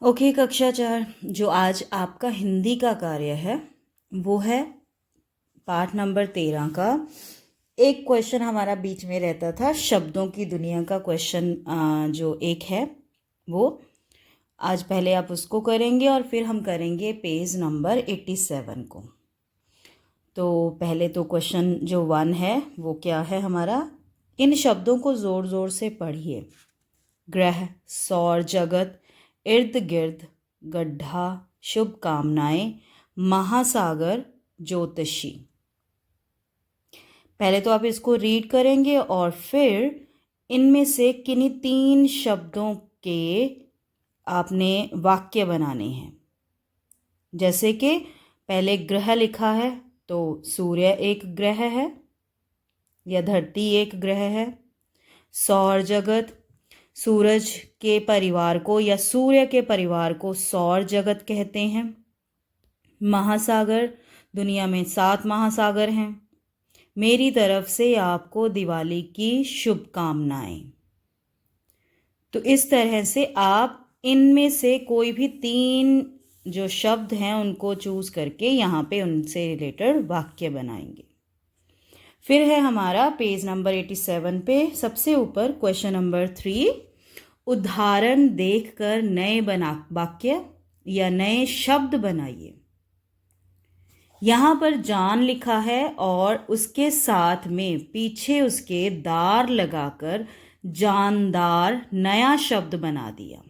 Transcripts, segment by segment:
Okay कक्षा 4, जो आज आपका हिंदी का कार्य है वो है पाठ नंबर 13 का। एक क्वेश्चन हमारा बीच में रहता था, शब्दों की दुनिया का क्वेश्चन जो एक है वो आज पहले आप उसको करेंगे और फिर हम करेंगे पेज नंबर 87 को। तो पहले तो क्वेश्चन जो 1 है वो क्या है हमारा, इन शब्दों को ज़ोर ज़ोर से पढ़िए। ग्रह, सौर जगत, इर्द गिर्द, गड्ढा, शुभकामनाएं, महासागर, ज्योतिषी। पहले तो आप इसको रीड करेंगे और फिर इनमें से किन्हीं 3 शब्दों के आपने वाक्य बनाने हैं। जैसे कि पहले ग्रह लिखा है तो सूर्य एक ग्रह है या धरती एक ग्रह है। सौर जगत, सूरज के परिवार को या सूर्य के परिवार को सौर जगत कहते हैं। महासागर, दुनिया में 7 महासागर हैं। मेरी तरफ से आपको दिवाली की शुभकामनाएं। तो इस तरह से आप इनमें से कोई भी 3 जो शब्द हैं उनको चूज करके यहाँ पे उनसे रिलेटेड वाक्य बनाएंगे। फिर है हमारा पेज नंबर 87 पे सबसे ऊपर क्वेश्चन नंबर 3, उदाहरण देखकर नए वाक्य या नए शब्द बनाइए। यहाँ पर जान लिखा है और उसके साथ में पीछे उसके दार लगाकर जानदार नया शब्द बना दिया।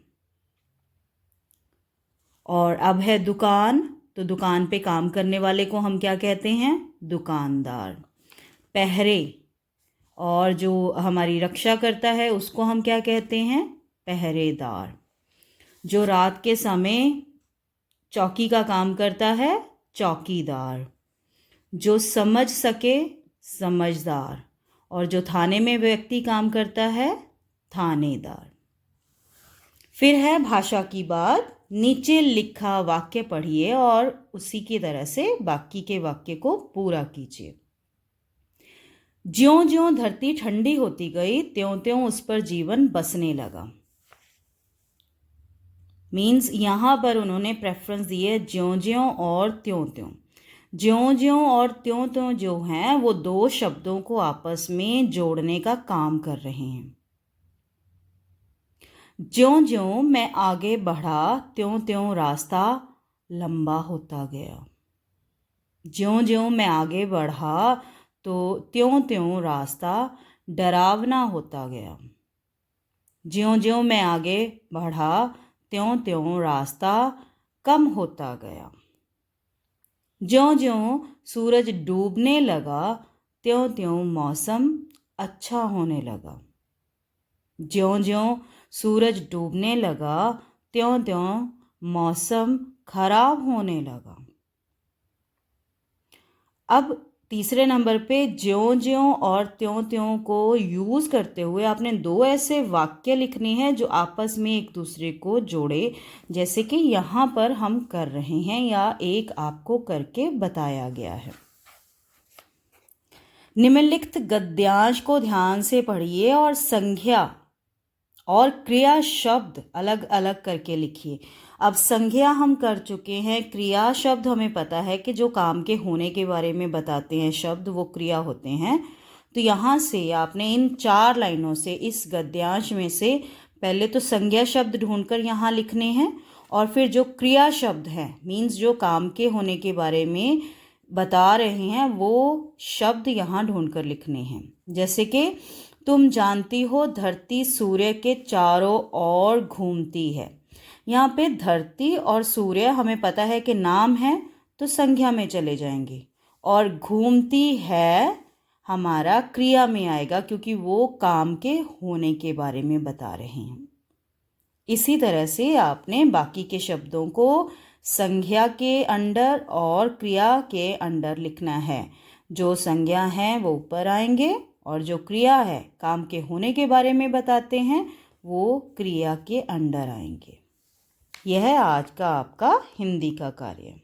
और अब है दुकान, तो दुकान पे काम करने वाले को हम क्या कहते हैं, दुकानदार। पहरे, और जो हमारी रक्षा करता है उसको हम क्या कहते हैं, पहरेदार। जो रात के समय चौकी का काम करता है, चौकीदार। जो समझ सके, समझदार। और जो थाने में व्यक्ति काम करता है, थानेदार। फिर है भाषा की बात, नीचे लिखा वाक्य पढ़िए और उसी की तरह से बाकी के वाक्य को पूरा कीजिए। ज्यों ज्यों धरती ठंडी होती गई त्यों त्यों उस पर जीवन बसने लगा। मीन्स यहाँ पर उन्होंने प्रेफरेंस दी है ज्यों ज्यों और त्यों त्यों। ज्यों ज्यों और त्यों त्यों जो हैं वो 2 शब्दों को आपस में जोड़ने का काम कर रहे हैं। ज्यों ज्यों मैं आगे बढ़ा त्यों त्यों रास्ता लंबा होता गया। ज्यों ज्यों मैं आगे बढ़ा तो त्यों त्यों रास्ता डरावना होता गया। ज्यों ज्यों मैं आगे बढ़ा त्यों त्यों रास्ता कम होता गया। ज्यों ज्यों सूरज डूबने लगा त्यों त्यों मौसम अच्छा होने लगा। ज्यों ज्यों सूरज डूबने लगा त्यों त्यों मौसम खराब होने लगा। अब तीसरे नंबर पे ज्यों ज्यों और त्यों त्यों को यूज़ करते हुए आपने 2 ऐसे वाक्य लिखने हैं जो आपस में एक दूसरे को जोड़े, जैसे कि यहाँ पर हम कर रहे हैं या एक आपको करके बताया गया है। निम्नलिखित गद्यांश को ध्यान से पढ़िए और संज्ञा और क्रिया शब्द अलग अलग करके लिखिए। अब संज्ञा हम कर चुके हैं, क्रिया शब्द हमें पता है कि जो काम के होने के बारे में बताते हैं शब्द वो क्रिया होते हैं। तो यहाँ से आपने इन 4 लाइनों से इस गद्यांश में से पहले तो संज्ञा शब्द ढूंढकर यहाँ लिखने हैं और फिर जो क्रिया शब्द हैं मीन्स जो काम के होने के बारे में बता रहे हैं वो शब्द यहाँ ढूंढकर लिखने हैं। जैसे कि तुम जानती हो धरती सूर्य के चारों ओर घूमती है। यहाँ पे धरती और सूर्य हमें पता है कि नाम है तो संज्ञा में चले जाएंगे, और घूमती है हमारा क्रिया में आएगा क्योंकि वो काम के होने के बारे में बता रहे हैं। इसी तरह से आपने बाकी के शब्दों को संज्ञा के अंडर और क्रिया के अंडर लिखना है। जो संज्ञा है वो ऊपर आएंगे और जो क्रिया है काम के होने के बारे में बताते हैं वो क्रिया के अंडर आएंगे। यह है आज का आपका हिंदी का कार्य।